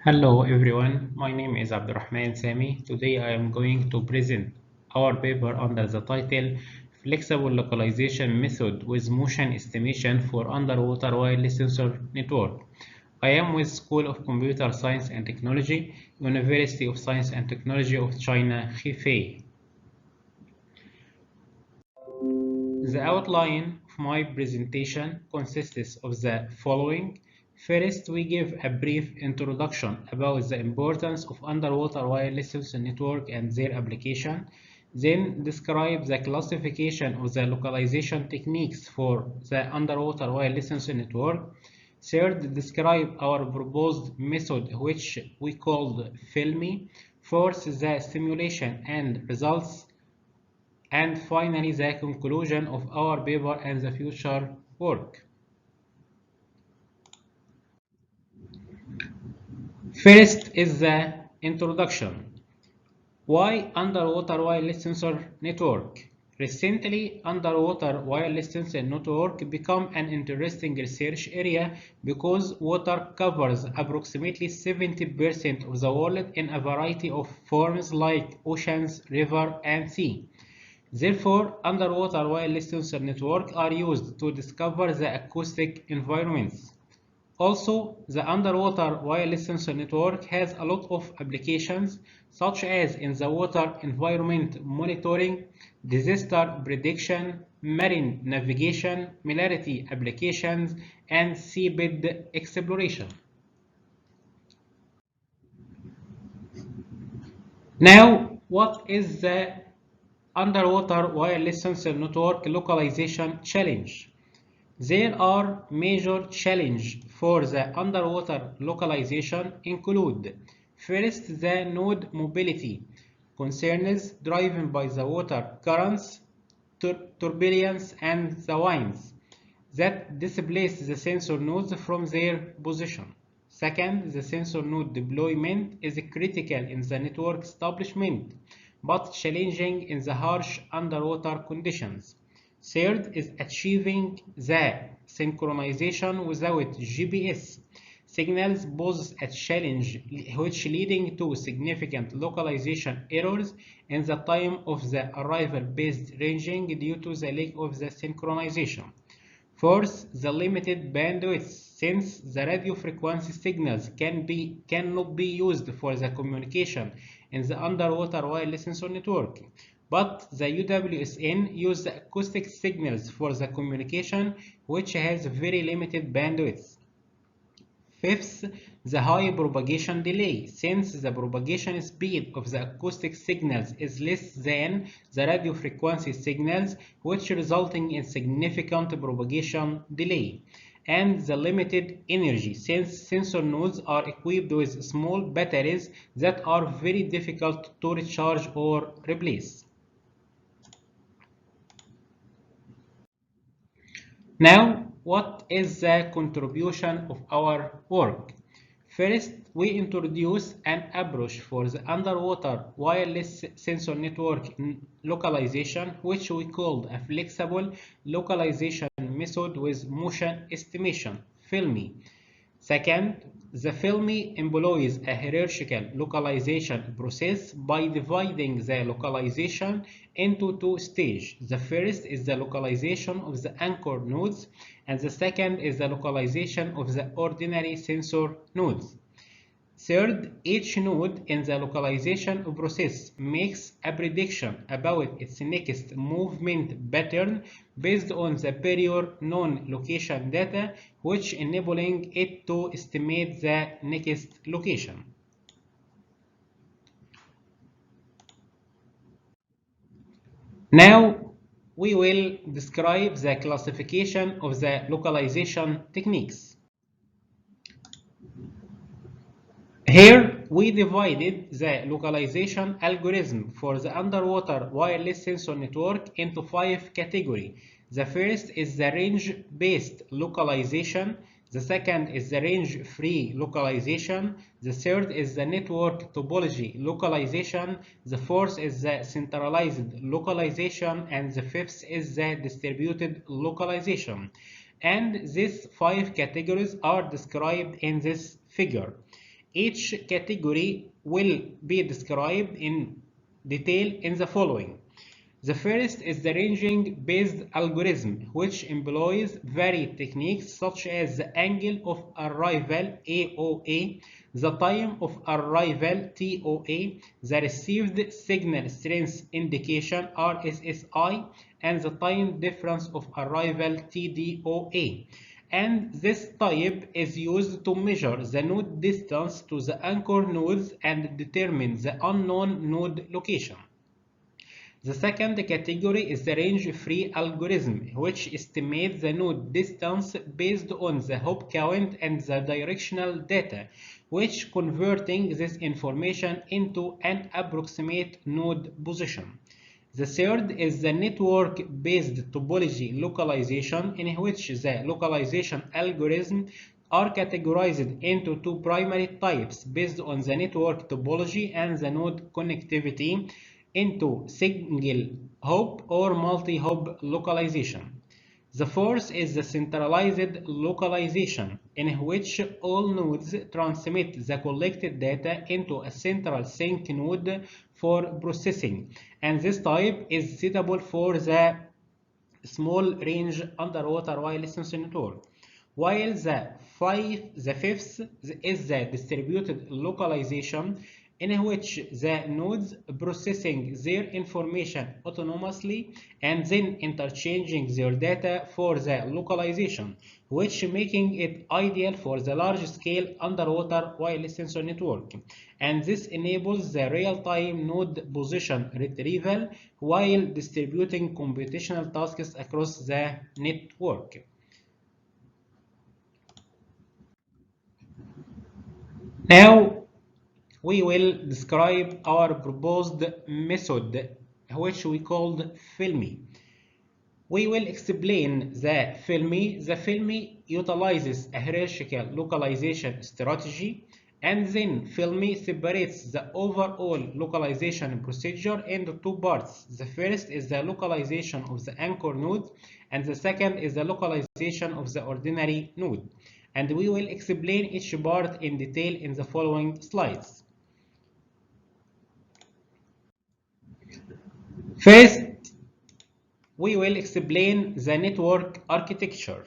Hello everyone, my name is Abdurrahman Sami. Today I am going to present our paper under the title Flexible Localization Method with Motion Estimation for Underwater Wireless Sensor Network. I am with School of Computer Science and Technology, University of Science and Technology of China, Hefei. The outline of my presentation consists of the following. First, we give a brief introduction about the importance of underwater wireless sensor network and their application. Then describe the classification of the localization techniques for the underwater wireless sensor network. Third, describe our proposed method, which we called FILMI. Fourth, the simulation and results, and finally the conclusion of our paper and the future work. First is the introduction. Why underwater wireless sensor network? Recently, underwater wireless sensor network become an interesting research area because water covers approximately 70% of the world in a variety of forms like oceans, river, and sea. Therefore, underwater wireless sensor networks are used to discover the acoustic environments. Also, the underwater wireless sensor network has a lot of applications, such as in the water environment monitoring, disaster prediction, marine navigation, militarity applications, and seabed exploration. Now, what is the underwater wireless sensor network localization challenge? There are major challenges for the underwater localization include first, the node mobility concerns driven by the water currents, turbulence, and the winds that displace the sensor nodes from their position. Second, the sensor node deployment is critical in the network establishment, but challenging in the harsh underwater conditions. Third is achieving the synchronization without GPS signals poses a challenge which leading to significant localization errors in the time of the arrival based ranging due to the lack of the synchronization. Fourth, the limited bandwidth, since the radio frequency signals cannot be used for the communication in the underwater wireless sensor network, but the UWSN use the acoustic signals for the communication, which has very limited bandwidth. Fifth, the high propagation delay, since the propagation speed of the acoustic signals is less than the radio frequency signals, which resulting in significant propagation delay. And the limited energy, since sensor nodes are equipped with small batteries that are very difficult to recharge or replace. Now, what is the contribution of our work? First, we introduce an approach for the underwater wireless sensor network localization, which we called a flexible localization method with motion estimation, FILMI. Second, the FILMI employs a hierarchical localization process by dividing the localization into two stages. The first is the localization of the anchor nodes, and the second is the localization of the ordinary sensor nodes. Third, each node in the localization process makes a prediction about its next movement pattern based on the prior known location data, which enabling it to estimate the next location. Now, we will describe the classification of the localization techniques. Here, we divided the localization algorithm for the underwater wireless sensor network into 5 categories. The first is the range-based localization. The second is the range-free localization. The third is the network topology localization. The fourth is the centralized localization. And the fifth is the distributed localization. And these 5 categories are described in this figure. Each category will be described in detail in the following. The first is the ranging-based algorithm, which employs varied techniques such as the angle of arrival (AOA), the time of arrival (TOA), the received signal strength indication (RSSI), and the time difference of arrival (TDOA). And this type is used to measure the node distance to the anchor nodes and determine the unknown node location. The second category is the range-free algorithm, which estimates the node distance based on the hop count and the directional data, which converting this information into an approximate node position. The third is the network-based topology localization, in which the localization algorithm are categorized into two primary types based on the network topology and the node connectivity into single hop or multi-hop localization. The fourth is the centralized localization, in which all nodes transmit the collected data into a central sync node for processing, and this type is suitable for the small range underwater wireless sensor network. While the fifth is the distributed localization, in which the nodes processing their information autonomously and then interchanging their data for the localization, which making it ideal for the large-scale underwater wireless sensor network. And this enables the real-time node position retrieval while distributing computational tasks across the network. Now, we will describe our proposed method, which we called FILMI. We will explain the FILMI. The FILMI utilizes a hierarchical localization strategy, and then FILMI separates the overall localization procedure into two parts. The first is the localization of the anchor node, and the second is the localization of the ordinary node. And we will explain each part in detail in the following slides. First, we will explain the network architecture.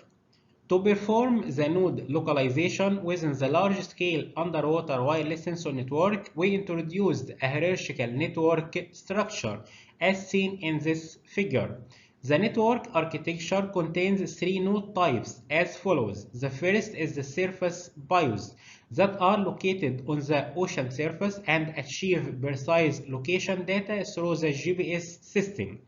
To perform the node localization within the large-scale underwater wireless sensor network, we introduced a hierarchical network structure as seen in this figure. The network architecture contains three node types as follows. The first is the surface BIOS that are located on the ocean surface and achieve precise location data through the GPS system.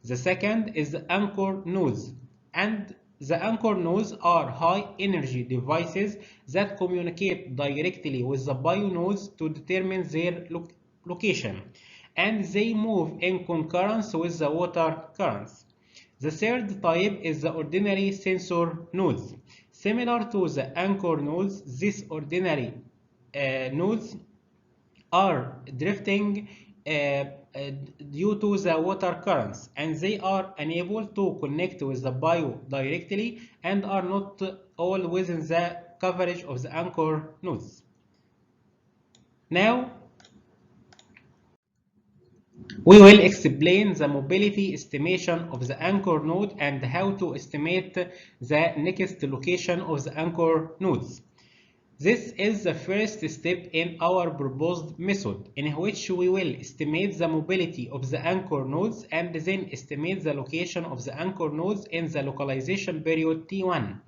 The second is the anchor nodes, and the anchor nodes are high-energy devices that communicate directly with the bio nodes to determine their location, and they move in concurrence with the water currents. The third type is the ordinary sensor nodes. Similar to the anchor nodes, these ordinary nodes are drifting due to the water currents, and they are unable to connect with the bio directly and are not all within the coverage of the anchor nodes. Now, we will explain the mobility estimation of the anchor node and how to estimate the next location of the anchor nodes. This is the first step in our proposed method, in which we will estimate the mobility of the anchor nodes and then estimate the location of the anchor nodes in the localization period T1.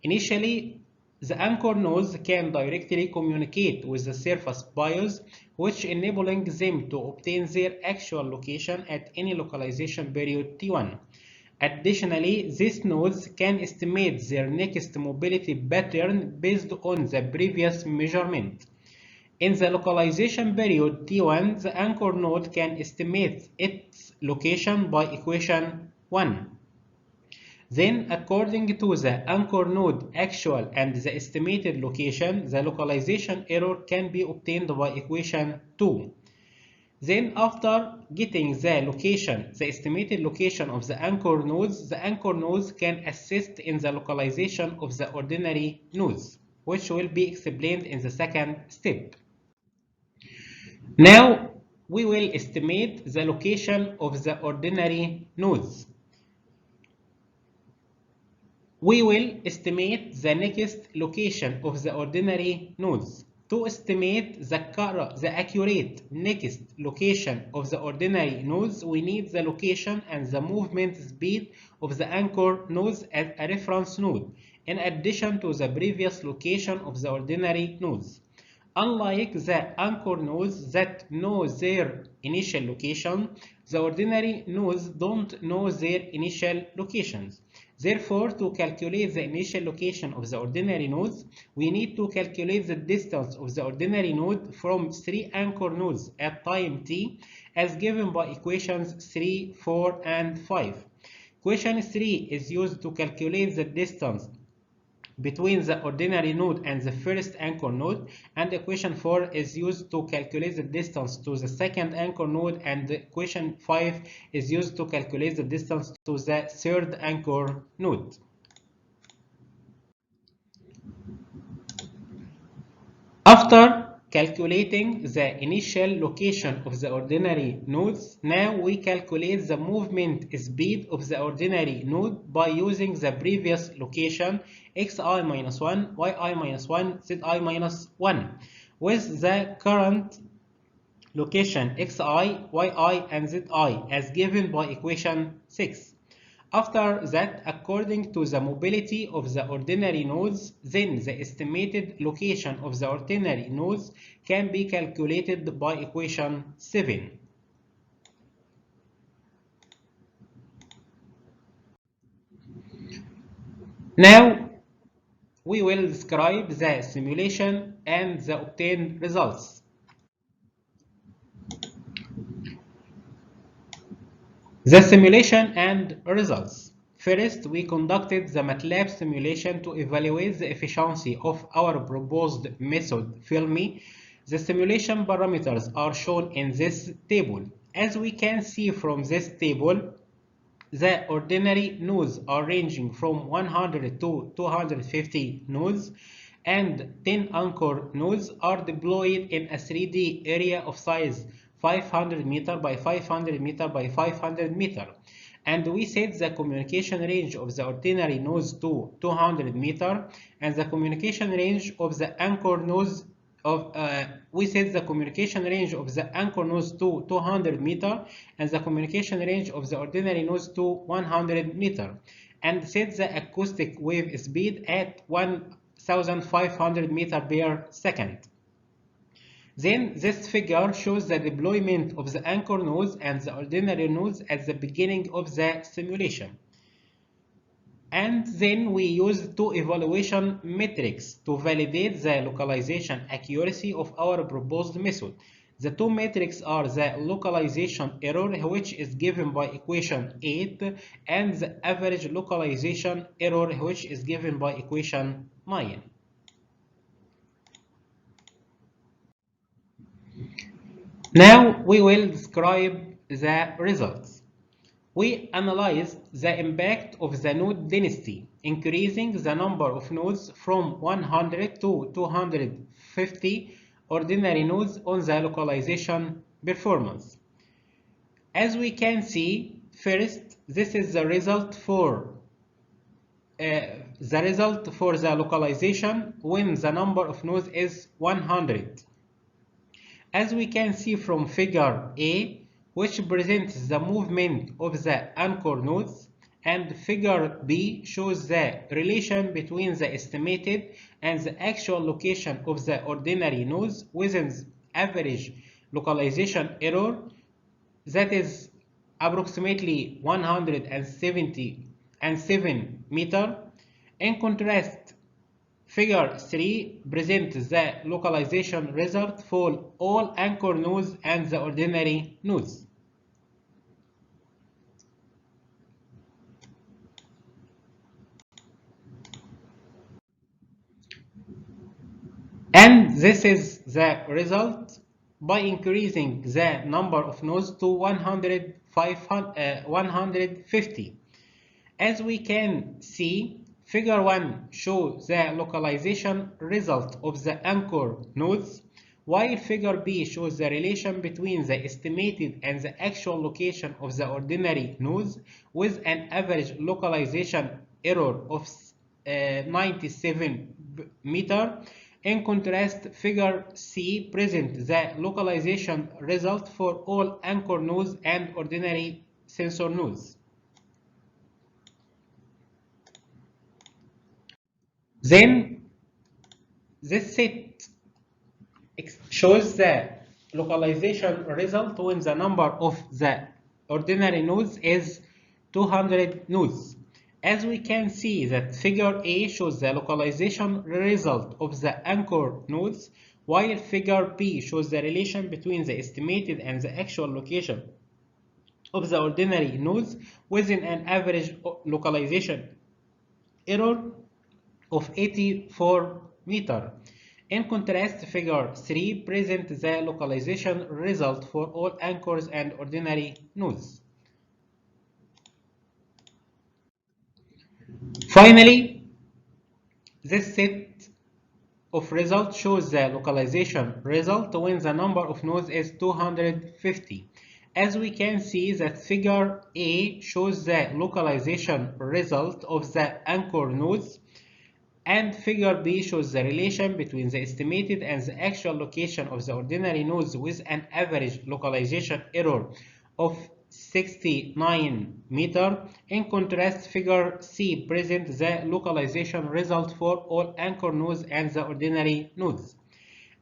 Initially, the anchor nodes can directly communicate with the surface BIOS, which enabling them to obtain their actual location at any localization period T1. Additionally, these nodes can estimate their next mobility pattern based on the previous measurement. In the localization period T1, the anchor node can estimate its location by equation 1. Then, according to the anchor node actual and the estimated location, the localization error can be obtained by equation 2. Then, after getting the location, the estimated location of the anchor nodes can assist in the localization of the ordinary nodes. which will be explained in the second step. Now we will estimate the location of the ordinary nodes. We will estimate the next location of the ordinary nodes. To estimate the accurate next location of the ordinary nodes, we need the location and the movement speed of the anchor nodes as a reference node, in addition to the previous location of the ordinary nodes. Unlike the anchor nodes that know their initial location, the ordinary nodes don't know their initial locations. Therefore, to calculate the initial location of the ordinary nodes, we need to calculate the distance of the ordinary node from three anchor nodes at time t, as given by equations 3, 4, and 5. Equation 3 is used to calculate the distance between the ordinary node and the first anchor node, and equation 4 is used to calculate the distance to the second anchor node, and equation 5 is used to calculate the distance to the third anchor node. After calculating the initial location of the ordinary nodes, now we calculate the movement speed of the ordinary node by using the previous location xi minus 1, yi minus 1, zi minus 1 with the current location xi, yi, and zi as given by equation 6. After that, according to the mobility of the ordinary nodes, then the estimated location of the ordinary nodes can be calculated by equation 7. Now, we will describe the simulation and the obtained results. The simulation and results. First, we conducted the MATLAB simulation to evaluate the efficiency of our proposed method FILMI. The simulation parameters are shown in this table. As we can see from this table, the ordinary nodes are ranging from 100 to 250 nodes, and 10 anchor nodes are deployed in a 3D area of size 500 meter by 500 meter by 500 meter. And we set the communication range of the ordinary nodes to 200 meter, and the communication range of the anchor nodes we set the communication range of the anchor nodes to 200 meter and the communication range of the ordinary nodes to 100 meter, and set the acoustic wave speed at 1500 meter per second. Then this figure shows the deployment of the anchor nodes and the ordinary nodes at the beginning of the simulation. And then we use two evaluation metrics to validate the localization accuracy of our proposed method. The two metrics are the localization error, which is given by equation 8, and the average localization error, which is given by equation 9. Now we will describe the results. We analyzed the impact of the node density, increasing the number of nodes from 100 to 250 ordinary nodes on the localization performance. As we can see, first, this is the result for the localization when the number of nodes is 100. As we can see from figure A, which presents the movement of the anchor nodes, and figure B shows the relation between the estimated and the actual location of the ordinary nodes within the average localization error, that is approximately 177 meter. In contrast, figure 3 presents the localization result for all anchor nodes and the ordinary nodes. And this is the result by increasing the number of nodes to 150. As we can see Figure 1 shows the localization result of the anchor nodes, while Figure B shows the relation between the estimated and the actual location of the ordinary nodes with an average localization error of 97 meter. In contrast, Figure C presents the localization result for all anchor nodes and ordinary sensor nodes. Then this set shows the localization result when the number of the ordinary nodes is 200 nodes. As we can see that figure A shows the localization result of the anchor nodes, while figure B shows the relation between the estimated and the actual location of the ordinary nodes within an average localization error of 84 meter. In contrast, figure 3 presents the localization result for all anchors and ordinary nodes. Finally, this set of results shows the localization result when the number of nodes is 250. As we can see that figure A shows the localization result of the anchor nodes, and figure B shows the relation between the estimated and the actual location of the ordinary nodes with an average localization error of 69 meter. In contrast, figure C presents the localization result for all anchor nodes and the ordinary nodes.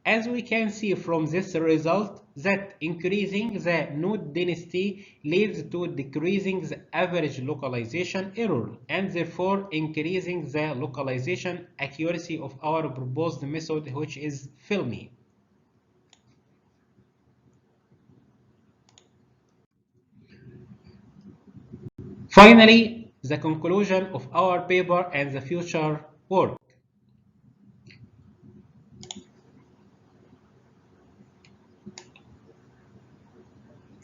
As we can see from this result that increasing the node density leads to decreasing the average localization error and therefore increasing the localization accuracy of our proposed method, which is filmy. Finally, the conclusion of our paper and the future work.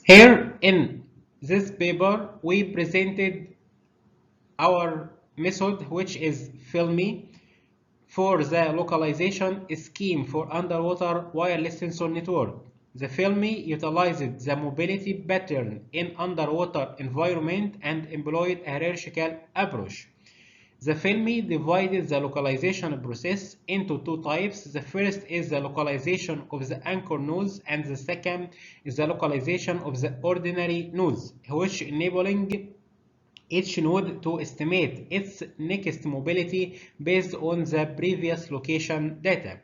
Here in this paper, we presented our method, which is filmy, for the localization scheme for underwater wireless sensor network. The filmy utilized the mobility pattern in underwater environment and employed a hierarchical approach. The filmy divided the localization process into two types. The first is the localization of the anchor nodes, and the second is the localization of the ordinary nodes, which enabling each node to estimate its next mobility based on the previous location data.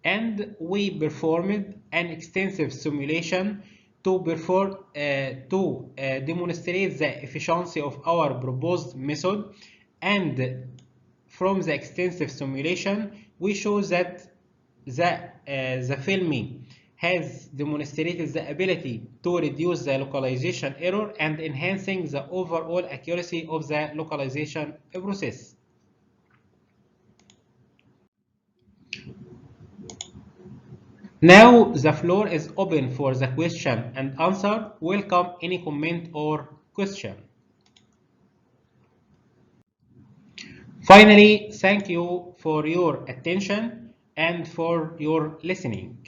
And we performed an extensive simulation to demonstrate the efficiency of our proposed method. And from the extensive simulation, we show that the filming has demonstrated the ability to reduce the localization error and enhancing the overall accuracy of the localization process. Now the floor is open for the question and answer. Welcome any comment or question. Finally, thank you for your attention and for your listening.